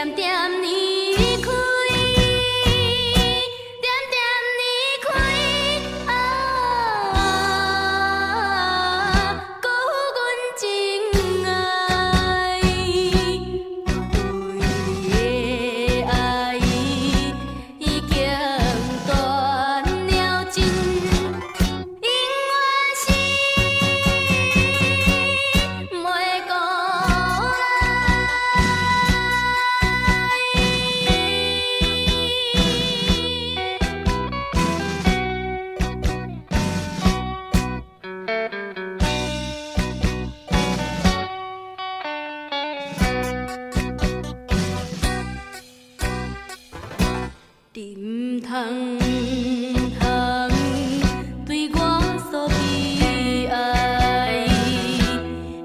点点离开，点点离开啊，辜负阮真爱，我对的爱已经断了情，永远是袂过来。你唔通对我诉悲哀，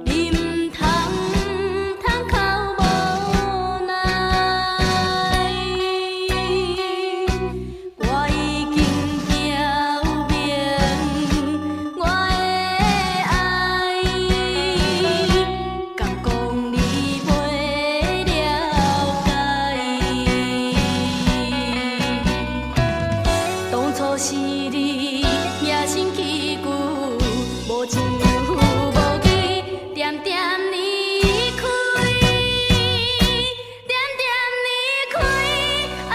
你唔通口无奈，我已经表明我的爱，敢讲你袂了解。当初是你野心起句，无情无义，点点离开，点点离开啊，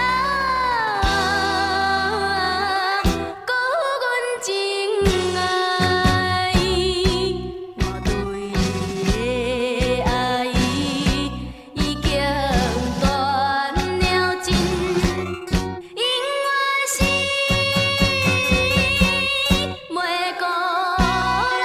辜负阮真爱，我对你的爱已经断了情。永远是袂过来。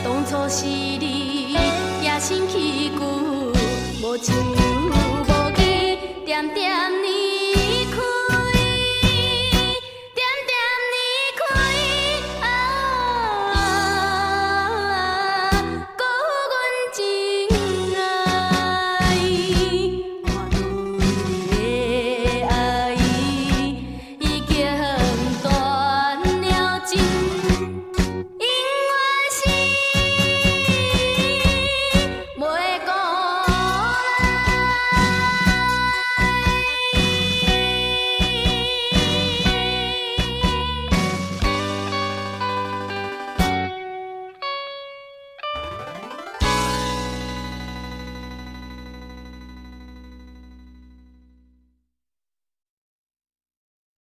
当初是你野心起句，无情。